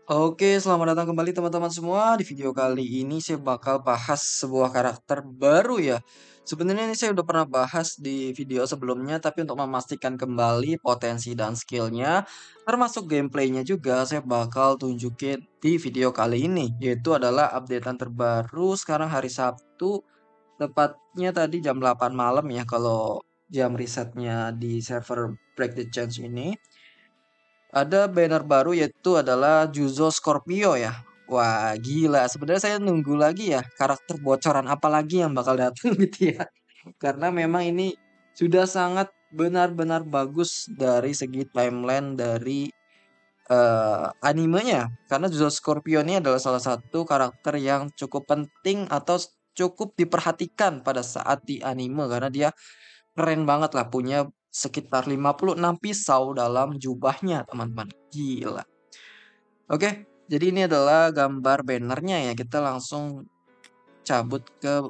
Oke, selamat datang kembali teman-teman semua. Di video kali ini saya bakal bahas sebuah karakter baru ya. Sebenarnya ini saya udah pernah bahas di video sebelumnya, tapi untuk memastikan kembali potensi dan skillnya, termasuk gameplaynya juga, saya bakal tunjukin di video kali ini, yaitu adalah updatean terbaru sekarang hari Sabtu, tepatnya tadi jam 8 malam ya, kalau jam risetnya di server Break the Change ini. Ada banner baru yaitu adalah Juzo Scorpio ya. Wah, gila. Sebenarnya saya nunggu lagi ya karakter bocoran apa lagi yang bakal datang gitu ya. Karena memang ini sudah sangat benar-benar bagus dari segi timeline dari animenya. Karena Juzo Scorpio ini adalah salah satu karakter yang cukup penting atau cukup diperhatikan pada saat di anime karena dia keren banget lah, punya sekitar 56 pisau dalam jubahnya, teman-teman. Gila. Oke, jadi ini adalah gambar bannernya ya. Kita langsung cabut ke...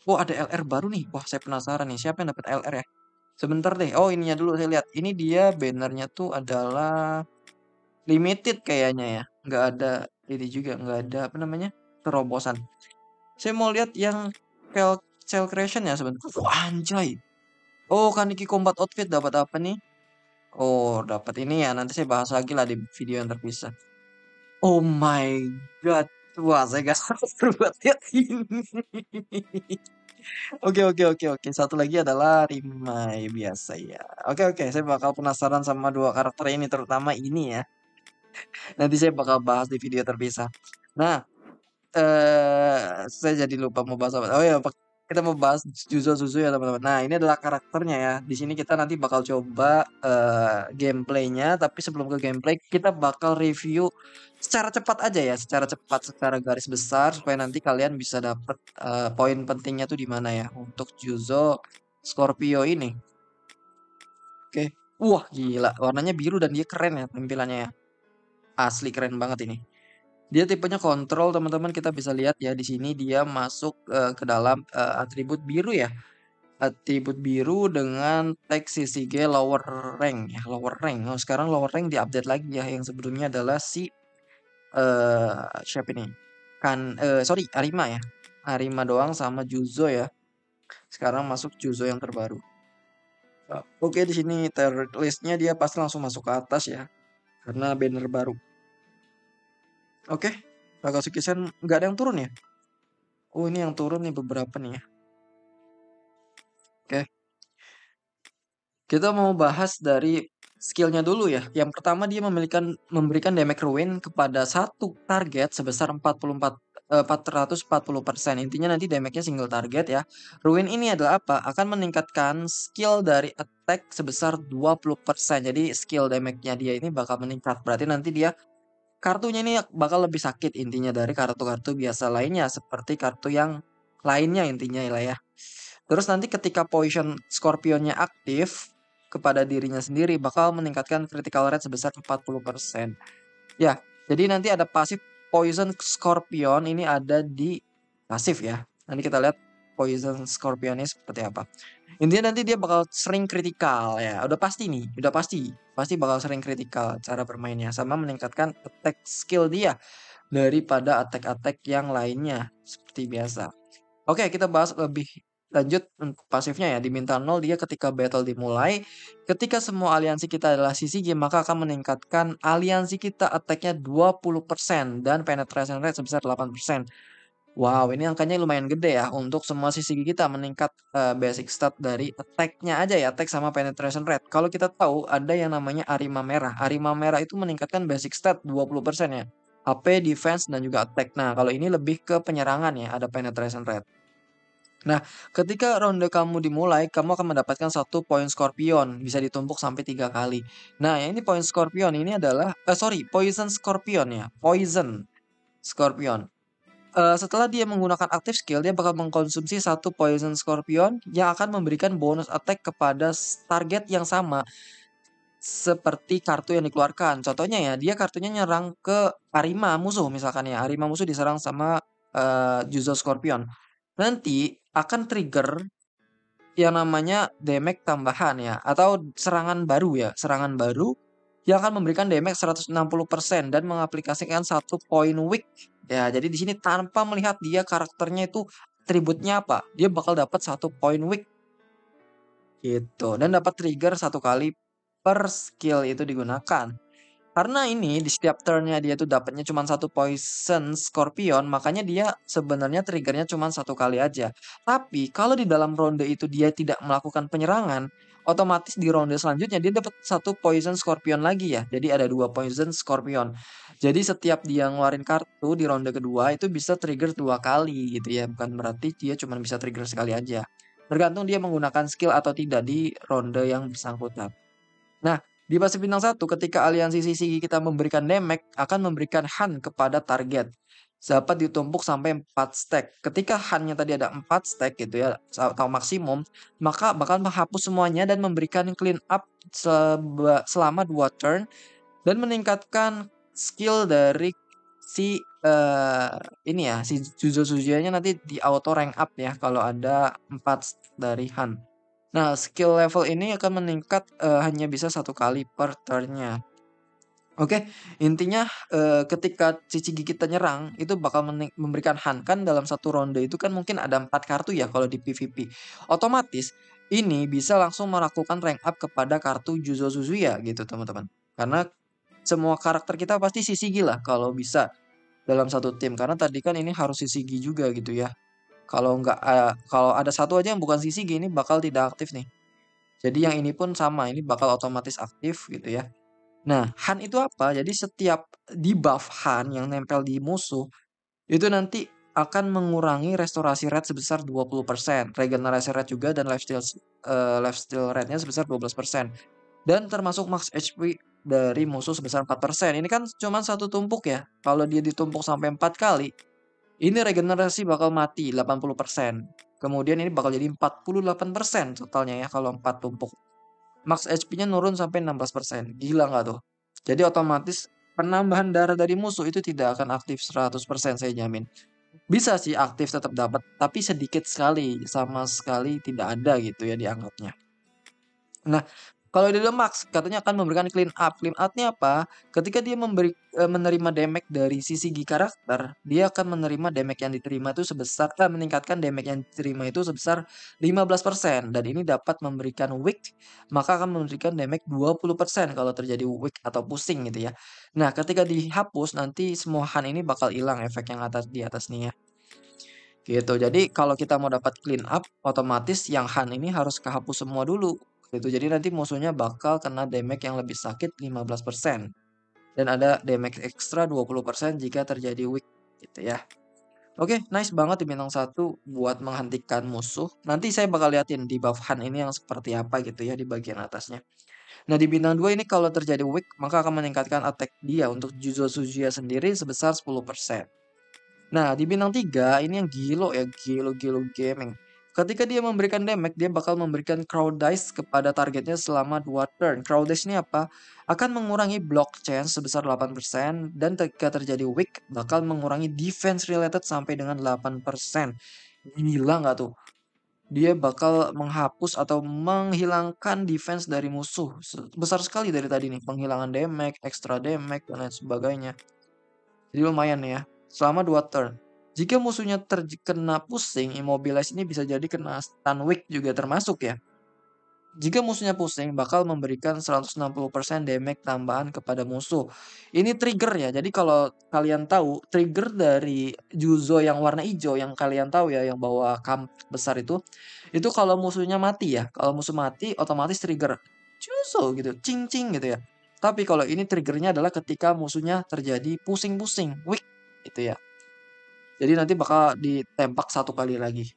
Oh, ada LR baru nih. Wah, saya penasaran nih. Siapa yang dapat LR ya? Sebentar deh. Oh, ininya dulu saya lihat. Ini dia bannernya tuh adalah limited kayaknya ya. Nggak ada ini juga. Nggak ada apa namanya? Terobosan. Saya mau lihat yang Cell Creation ya sebentar. Wah, anjay. Oh, Kaneki Combat Outfit dapat apa nih? Oh, dapat ini ya. Nanti saya bahas lagi lah di video yang terpisah. Oh my god. Wah, saya gak sabar buat lihat ini. Oke, oke, oke, oke. Satu lagi adalah Rimai biasa ya. Oke, oke. Saya bakal penasaran sama dua karakter ini, terutama ini ya. Nanti saya bakal bahas di video terpisah. Nah, saya jadi lupa mau bahas apa. Oh ya, kita mau bahas Juzo Suzu ya teman-teman. Nah, ini adalah karakternya ya. Di sini kita nanti bakal coba gameplaynya. Tapi sebelum ke gameplay, kita bakal review secara cepat aja ya, secara cepat, secara garis besar supaya nanti kalian bisa dapet poin pentingnya tuh di mana ya untuk Juzo Scorpio ini. Oke. Wah, gila. Warnanya biru dan dia keren ya tampilannya ya. Asli keren banget ini. Dia tipenya kontrol teman-teman, kita bisa lihat ya di sini dia masuk ke dalam atribut biru ya. Atribut biru dengan tag CCG lower rank ya, lower rank. Oh, sekarang lower rank diupdate lagi ya, yang sebelumnya adalah si siapa ini? Sorry, Arima ya. Arima doang sama Juzo ya. Sekarang masuk Juzo yang terbaru. Oke, di sini tier listnya dia pasti langsung masuk ke atas ya, karena banner baru. Oke, bakal Sukisan nggak ada yang turun ya? Oh, ini yang turun nih beberapa nih ya. Oke, kita mau bahas dari skillnya dulu ya. Yang pertama dia memberikan damage ruin kepada satu target sebesar 440%. Intinya nanti damage-nya single target ya. Ruin ini adalah apa? Akan meningkatkan skill dari attack sebesar 20%. Jadi skill damage-nya dia ini bakal meningkat. Berarti nanti dia kartunya ini bakal lebih sakit intinya dari kartu-kartu biasa lainnya. Seperti kartu yang lainnya intinya lah ya. Terus nanti ketika Poison Scorpionnya aktif kepada dirinya sendiri bakal meningkatkan critical rate sebesar 40%. Ya, jadi nanti ada pasif Poison Scorpion ini ada di pasif ya. Nanti kita lihat Poison Scorpion ini seperti apa. Intinya nanti dia bakal sering kritikal ya. Udah pasti nih, udah pasti. Pasti bakal sering kritikal cara bermainnya sama meningkatkan attack skill dia daripada attack-attack yang lainnya seperti biasa. Oke, kita bahas lebih lanjut untuk pasifnya ya. Di minta 0 dia ketika battle dimulai, ketika semua aliansi kita adalah CCG, maka akan meningkatkan aliansi kita attack-nya 20% dan penetration rate sebesar 8%. Wow, ini angkanya lumayan gede ya untuk semua CCG kita meningkat basic stat dari attack-nya aja ya, attack sama penetration rate. Kalau kita tahu ada yang namanya Arima Merah. Arima Merah itu meningkatkan basic stat 20% ya. HP, defense, dan juga attack. Nah, kalau ini lebih ke penyerangan ya, ada penetration rate. Nah, ketika ronde kamu dimulai, kamu akan mendapatkan satu poin Scorpion, bisa ditumpuk sampai 3 kali. Nah, yang ini poin Scorpion ini adalah sorry, Poison Scorpion ya, Poison Scorpion. Setelah dia menggunakan aktif skill, dia bakal mengkonsumsi satu Poison Scorpion yang akan memberikan bonus attack kepada target yang sama seperti kartu yang dikeluarkan. Contohnya ya, dia kartunya nyerang ke Arima musuh misalkan ya, Arima musuh diserang sama Juzo Scorpion. Nanti akan trigger yang namanya damage tambahan ya, atau serangan baru ya, serangan baru yang akan memberikan damage 160% dan mengaplikasikan satu poin weak. Ya, jadi di sini tanpa melihat dia karakternya itu atributnya apa, dia bakal dapat satu poin weak gitu dan dapat trigger satu kali per skill itu digunakan. Karena ini di setiap turn-nya dia tuh dapatnya cuma satu poison scorpion, makanya dia sebenarnya triggernya cuma satu kali aja. Tapi kalau di dalam ronde itu dia tidak melakukan penyerangan, otomatis di ronde selanjutnya dia dapat satu poison scorpion lagi ya. Jadi ada dua poison scorpion. Jadi setiap dia ngeluarin kartu di ronde kedua itu bisa trigger dua kali gitu ya. Bukan berarti dia cuma bisa trigger sekali aja. Tergantung dia menggunakan skill atau tidak di ronde yang bersangkutan. Nah, di pasif bintang 1 ketika aliansi sisi kita memberikan damage akan memberikan Han kepada target. Dapat ditumpuk sampai 4 stack. Ketika Han-nya tadi ada 4 stack gitu ya, atau maksimum, maka bakal menghapus semuanya dan memberikan clean up selama 2 turn dan meningkatkan skill dari si ini ya, si Juzo Suzuya-nya nanti di auto rank up ya kalau ada 4 dari Han. Nah, skill level ini akan meningkat, hanya bisa satu kali per turn-nya. Oke, intinya, ketika Chichigi kita nyerang, itu bakal memberikan Han. Kan dalam satu ronde itu kan mungkin ada 4 kartu ya kalau di PVP. Otomatis, ini bisa langsung melakukan rank up kepada kartu Juzo Suzuya gitu, teman-teman. Karena semua karakter kita pasti Shishigi lah kalau bisa dalam satu tim. Karena tadi kan ini harus Shishigi juga gitu ya. Kalau nggak, kalau ada satu aja yang bukan Shishigi, ini bakal tidak aktif nih. Jadi yang ini pun sama, ini bakal otomatis aktif gitu ya. Nah, Han itu apa? Jadi setiap debuff Han yang nempel di musuh, itu nanti akan mengurangi restorasi rate sebesar 20%, regenerasi rate juga dan lifesteal rate-nya sebesar 12%. Dan termasuk max HP dari musuh sebesar 4%. Ini kan cuma satu tumpuk ya. Kalau dia ditumpuk sampai 4 kali, ini regenerasi bakal mati 80%. Kemudian ini bakal jadi 48% totalnya ya kalau 4 tumpuk. Max HP-nya nurun sampai 16%. Gila nggak tuh? Jadi otomatis penambahan darah dari musuh itu tidak akan aktif 100% saya jamin. Bisa sih aktif tetap dapat, tapi sedikit sekali, sama sekali tidak ada gitu ya dianggapnya. Nah, kalau di Lemax katanya akan memberikan clean up. Clean up-nya apa? Ketika dia menerima damage dari sisi Gi karakter, dia akan menerima damage yang diterima itu sebesar meningkatkan damage yang diterima itu sebesar 15% dan ini dapat memberikan weak, maka akan memberikan damage 20% kalau terjadi weak atau pusing gitu ya. Nah, ketika dihapus nanti semua Han ini bakal hilang efek yang di atas nih ya. Gitu. Jadi kalau kita mau dapat clean up, otomatis yang Han ini harus kehapus semua dulu. Gitu. Jadi nanti musuhnya bakal kena damage yang lebih sakit 15%. Dan ada damage ekstra 20% jika terjadi weak gitu ya. Oke, nice banget di bintang 1 buat menghentikan musuh. Nanti saya bakal liatin di buff Han ini yang seperti apa gitu ya di bagian atasnya. Nah, di bintang 2 ini kalau terjadi weak, maka akan meningkatkan attack dia untuk Juzo Suzuya sendiri sebesar 10%. Nah, di bintang 3 ini yang gilo ya, gilo-gilo gaming. Ketika dia memberikan damage, dia bakal memberikan crowd dice kepada targetnya selama 2 turn. Crowd dice ini apa? Akan mengurangi block chance sebesar 8% dan ketika terjadi weak bakal mengurangi defense related sampai dengan 8%. Gila nggak tuh? Dia bakal menghapus atau menghilangkan defense dari musuh. Besar sekali dari tadi nih, penghilangan damage, extra damage, dan lain sebagainya. Jadi lumayan nih ya, selama 2 turn. Jika musuhnya terkena pusing, immobilize ini bisa jadi kena stun weak juga termasuk ya. Jika musuhnya pusing, bakal memberikan 160% damage tambahan kepada musuh. Ini trigger ya, jadi kalau kalian tahu, trigger dari Juzo yang warna hijau, yang kalian tahu ya, yang bawa kamp besar itu kalau musuhnya mati ya, kalau musuh mati otomatis trigger Juzo gitu, cing-cing gitu ya. Tapi kalau ini triggernya adalah ketika musuhnya terjadi pusing-pusing, weak gitu ya. Jadi nanti bakal ditembak satu kali lagi.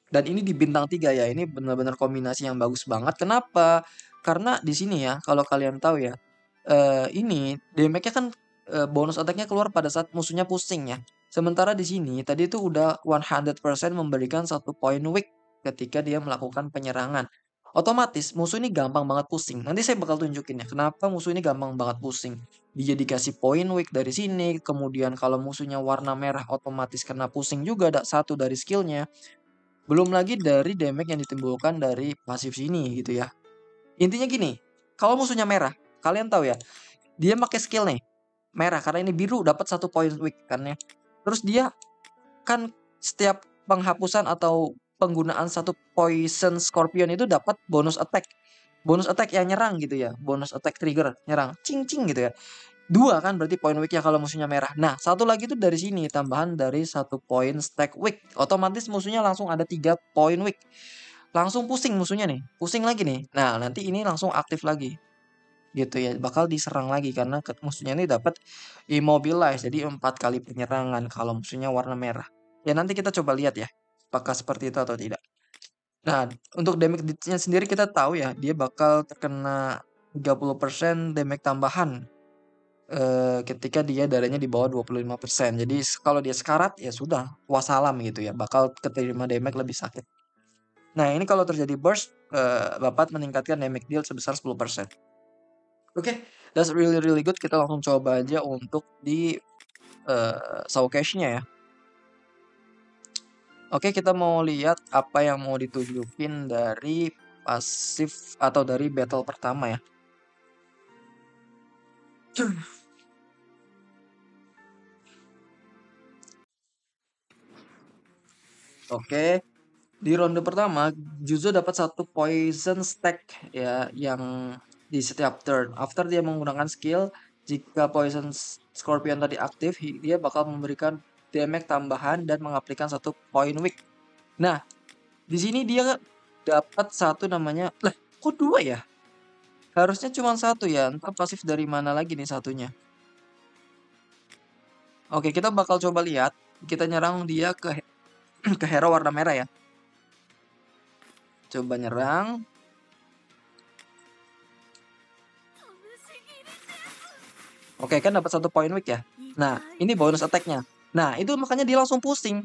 Dan ini di bintang 3 ya, ini benar-benar kombinasi yang bagus banget. Kenapa? Karena di sini ya, kalau kalian tahu ya, ini damage-nya kan bonus attack-nya keluar pada saat musuhnya pusing ya. Sementara di sini tadi itu udah 100% memberikan satu poin weak ketika dia melakukan penyerangan. Otomatis musuh ini gampang banget pusing. Nanti saya bakal tunjukin ya, kenapa musuh ini gampang banget pusing. Dia dikasih poin weak dari sini, kemudian kalau musuhnya warna merah otomatis kena pusing juga ada satu dari skillnya. Belum lagi dari damage yang ditimbulkan dari pasif sini gitu ya. Intinya gini, kalau musuhnya merah, kalian tahu ya, dia pakai skill nih merah karena ini biru dapat 1 poin weak kan ya. Terus dia kan setiap penghapusan atau penggunaan 1 poison scorpion itu dapat bonus attack. Bonus attack yang nyerang gitu ya, bonus attack trigger nyerang, cing cing gitu ya. 2 kan berarti poin weak-nya kalau musuhnya merah. Nah, satu lagi itu dari sini tambahan dari 1 poin stack weak. Otomatis musuhnya langsung ada 3 poin weak. Langsung pusing musuhnya nih, pusing lagi nih. Nah, nanti ini langsung aktif lagi. Gitu ya, bakal diserang lagi karena musuhnya ini dapat immobilize. Jadi 4 kali penyerangan kalau musuhnya warna merah. Ya nanti kita coba lihat ya, apakah seperti itu atau tidak. Nah, untuk damage-nya sendiri kita tahu ya, dia bakal terkena 30% damage tambahan ketika dia darahnya di bawah 25%. Jadi kalau dia sekarat ya sudah, wassalam gitu ya, bakal keterima damage lebih sakit. Nah, ini kalau terjadi burst dapat meningkatkan damage deal sebesar 10%. Oke, that's really good. Kita langsung coba aja untuk di showcase-nya ya. Oke, kita mau lihat apa yang mau ditunjukin dari pasif atau dari battle pertama ya. Oke, di ronde pertama Juzo dapat 1 poison stack ya yang di setiap turn. After dia menggunakan skill, jika poison scorpion tadi aktif, dia bakal memberikan damage tambahan dan mengaplikasikan 1 poin weak. Nah, di sini dia dapat 1 namanya, lah kok 2 ya? Harusnya cuma 1 ya, entah pasif dari mana lagi nih satunya. Oke, kita bakal coba lihat, kita nyerang dia ke ke hero warna merah ya. Coba nyerang. Oke, kan dapat 1 poin weak ya. Nah, ini bonus attack-nya. Nah, itu makanya dia langsung pusing.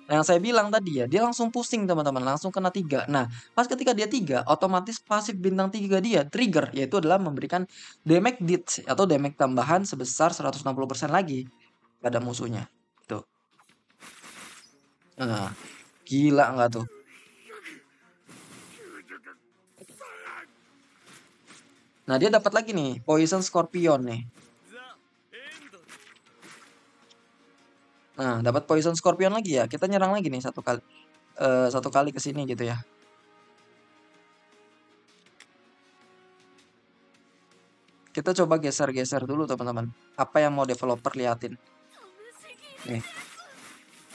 Yang saya bilang tadi ya, dia langsung pusing teman-teman, langsung kena 3. Nah, pas ketika dia 3, otomatis pasif bintang 3 dia trigger, yaitu adalah memberikan damage deals atau damage tambahan sebesar 160% lagi pada musuhnya. Tuh. Nah, gila nggak tuh? Nah, dia dapat lagi nih, Poison Scorpion nih. Nah, dapat Poison Scorpion lagi ya. Kita nyerang lagi nih satu kali. Satu kali ke sini gitu ya. Kita coba geser-geser dulu teman-teman. Apa yang mau developer liatin. Nih.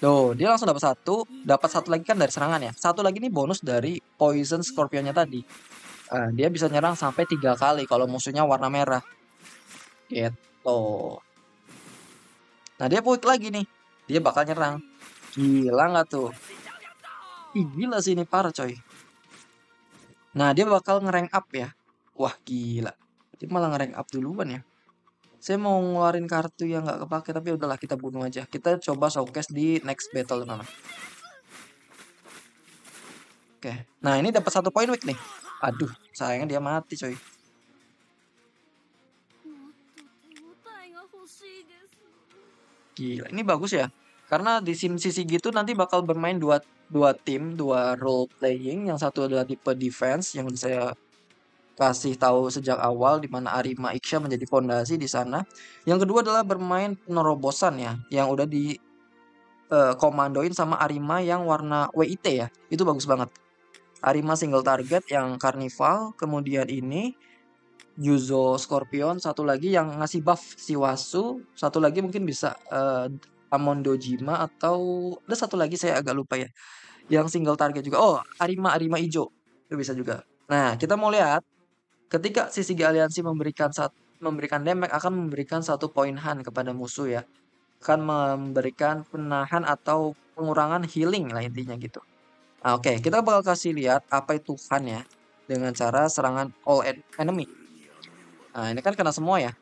Tuh, dia langsung dapat 1, dapat 1 lagi kan dari serangan ya. 1 lagi nih bonus dari Poison Scorpionnya tadi. Dia bisa nyerang sampai 3 kali kalau musuhnya warna merah. Gitu. Nah, dia puik lagi nih. Dia bakal nyerang. Gila nggak tuh? Ih, gila sih ini parah coy. Nah, dia bakal ngerank up ya. Wah, gila. Dia malah ngerank up duluan ya. Saya mau ngeluarin kartu yang nggak kepake, tapi udahlah kita bunuh aja. Kita coba showcase di next battle teman-teman. Oke. Nah, ini dapat 1 poin weak nih. Aduh, sayangnya dia mati coy. Gila, ini bagus ya. Karena di sisi gitu nanti bakal bermain dua tim, 2 role playing. Yang satu adalah tipe defense yang saya kasih tahu sejak awal di mana Arima Iksha menjadi fondasi di sana. Yang kedua adalah bermain penerobosan ya, yang udah di komandoin sama Arima yang warna WIT ya. Itu bagus banget. Arima single target yang Carnival, kemudian ini Yuzo Scorpion, satu lagi yang ngasih buff Shiwasu, satu lagi mungkin bisa Amon Dojima atau ada satu lagi saya agak lupa ya. Yang single target juga. Oh, Arima Ijo. Itu bisa juga. Nah, kita mau lihat ketika Sisigi Aliansi memberikan damage akan memberikan 1 poin han kepada musuh ya. Akan memberikan penahan atau pengurangan healing lah intinya gitu. Nah, oke, kita bakal kasih lihat apa itu han ya dengan cara serangan all enemy. Nah, ini kan kena semua ya.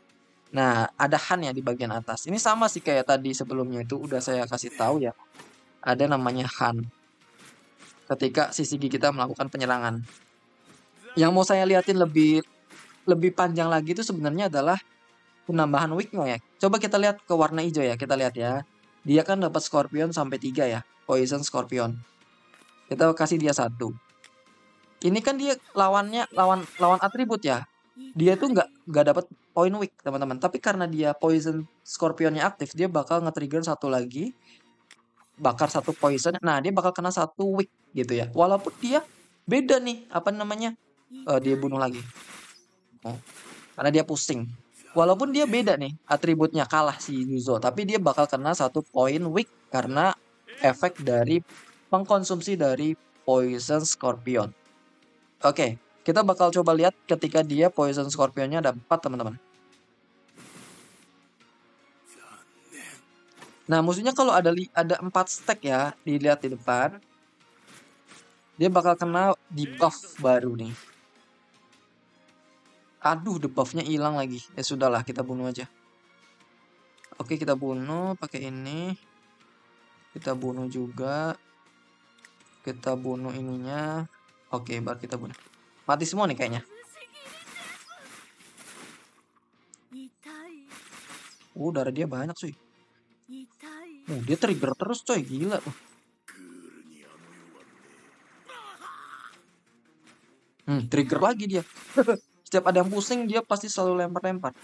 Nah, ada han ya di bagian atas. Ini sama sih kayak tadi sebelumnya itu udah saya kasih tahu ya. Ada namanya han. Ketika sisi kita melakukan penyerangan. Yang mau saya liatin lebih panjang lagi itu sebenarnya adalah penambahan weaknya ya. Coba kita lihat ke warna hijau ya. Kita lihat ya. Dia kan dapat Scorpion sampai 3 ya. Poison Scorpion. Kita kasih dia 1. Ini kan dia lawan atribut ya. Dia tuh nggak dapat poin weak teman-teman. Tapi karena dia poison scorpionnya aktif, dia bakal nge-trigger satu lagi, bakar satu poison. Nah, dia bakal kena satu weak gitu ya. Walaupun dia beda nih, apa namanya? Dia bunuh lagi. Oh, karena dia pusing. Walaupun dia beda nih, atributnya kalah si Yuzo, tapi dia bakal kena satu poin weak karena efek dari pengkonsumsi dari poison scorpion. Oke, kita bakal coba lihat ketika dia poison scorpionnya ada 4 teman-teman. Nah, musuhnya kalau ada 4 stack ya, dilihat di depan, dia bakal kena debuff baru nih. Aduh, debuffnya hilang lagi. Ya sudahlah, kita bunuh aja. Oke, kita bunuh pakai ini. Kita bunuh juga. Kita bunuh ininya. Oke, baru kita bunuh. Mati semua nih kayaknya. Darah dia banyak cuy. Dia trigger terus coy, gila. Trigger lagi dia. Setiap ada yang pusing dia pasti selalu lempar-lempar.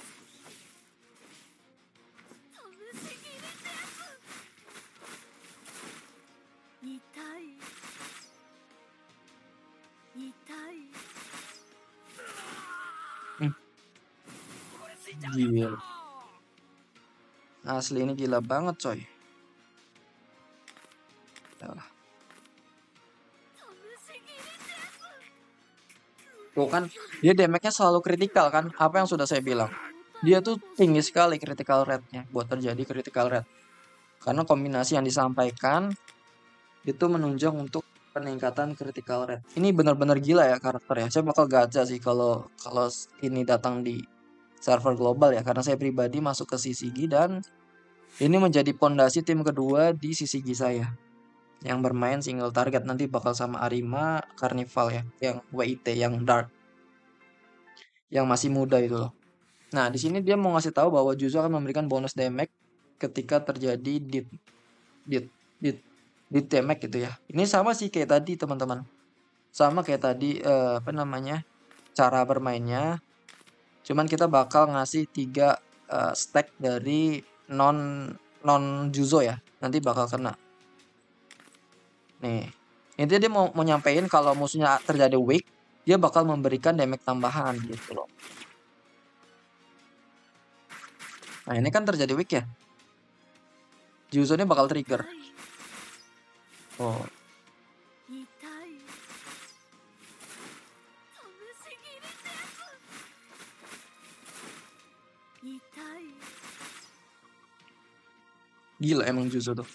Gila. Asli ini gila banget coy. Yalah. Tuh kan, dia damage-nya selalu kritikal kan. Apa yang sudah saya bilang. Dia tuh tinggi sekali critical rate-nya buat terjadi critical rate. Karena kombinasi yang disampaikan itu menunjang untuk peningkatan critical rate. Ini benar-benar gila ya karakter ya. Saya bakal gacha sih kalau ini datang di server global ya. Karena saya pribadi masuk ke CCG dan ini menjadi pondasi tim kedua di CCG saya. Yang bermain single target nanti bakal sama Arima Carnival ya, yang WIT yang dark, yang masih muda itu loh. Nah di sini dia mau ngasih tahu bahwa Juzo akan memberikan bonus damage ketika terjadi dit damage gitu ya. Ini sama sih kayak tadi teman-teman, sama kayak tadi apa namanya cara bermainnya. Cuman kita bakal ngasih 3 stack dari non Juzo ya, nanti bakal kena. Nih, intinya dia mau nyampein kalau musuhnya terjadi weak, dia bakal memberikan damage tambahan gitu loh. Nah ini kan terjadi weak ya, Juzo-nya bakal trigger. Oh, gila emang Juzo tuh.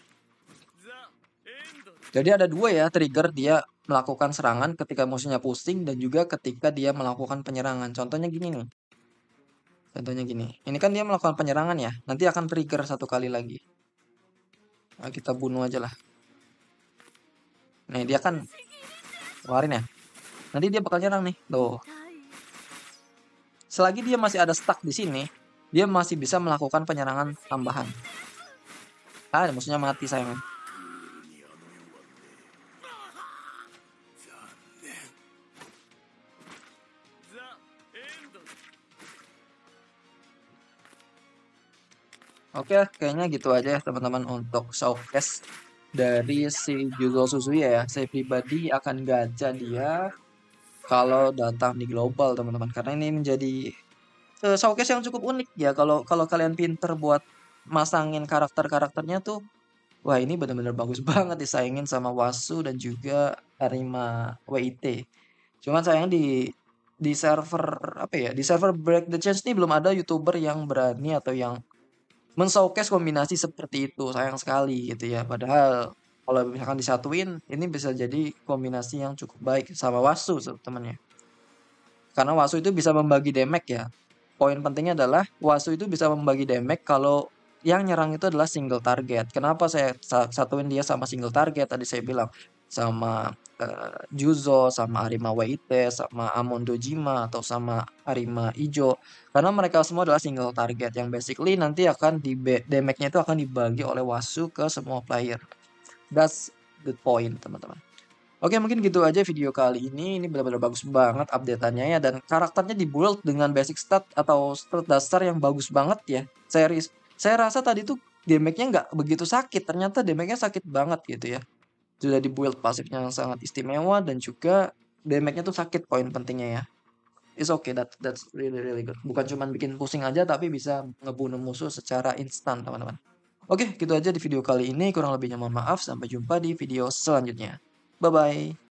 Jadi ada 2 ya trigger dia melakukan serangan ketika musuhnya pusing dan juga ketika dia melakukan penyerangan. Contohnya gini nih. Contohnya gini. Ini kan dia melakukan penyerangan ya. Nanti akan trigger 1 kali lagi. Nah, kita bunuh aja lah. Nih dia kan keluarin ya. Nanti dia bakal nyerang nih. Tuh. Selagi dia masih ada stuck di sini, dia masih bisa melakukan penyerangan tambahan. Musuhnya mati sayang. Oke, kayaknya gitu aja ya teman-teman untuk showcase dari si Juzo Suzuya ya. Saya pribadi akan gacha dia kalau datang di global teman-teman, karena ini menjadi showcase yang cukup unik ya. Kalau kalian pinter buat masangin karakternya tuh, wah ini benar-benar bagus banget disaingin sama Wasu dan juga Arima WIT. Cuman sayang di server apa ya, di server Break the Chains ini belum ada YouTuber yang berani atau yang men-showcase kombinasi seperti itu, sayang sekali gitu ya. Padahal kalau misalkan disatuin, ini bisa jadi kombinasi yang cukup baik sama Wasu temennya. Karena Wasu itu bisa membagi damage ya. Poin pentingnya adalah Wasu itu bisa membagi damage kalau yang nyerang itu adalah single target. Kenapa saya satuin dia sama single target? Tadi saya bilang sama Juzo, sama Arima WIT, sama Amon Dojima, atau sama Arima Ijo. Karena mereka semua adalah single target yang basically nanti akan damage-nya itu akan dibagi oleh Wasu ke semua player. That's the point teman-teman. Oke, mungkin gitu aja video kali ini. Ini benar-benar bagus banget update-annya ya, dan karakternya di-build dengan basic stat atau stat dasar yang bagus banget ya. Saya rasa tadi tuh damage-nya nggak begitu sakit, ternyata damage-nya sakit banget gitu ya. Sudah di-build pasifnya yang sangat istimewa dan juga damage-nya tuh sakit, poin pentingnya ya. It's okay, that's really really good. Bukan cuman bikin pusing aja tapi bisa ngebunuh musuh secara instan, teman-teman. Oke, gitu aja di video kali ini. Kurang lebihnya mohon maaf. Sampai jumpa di video selanjutnya. Bye bye.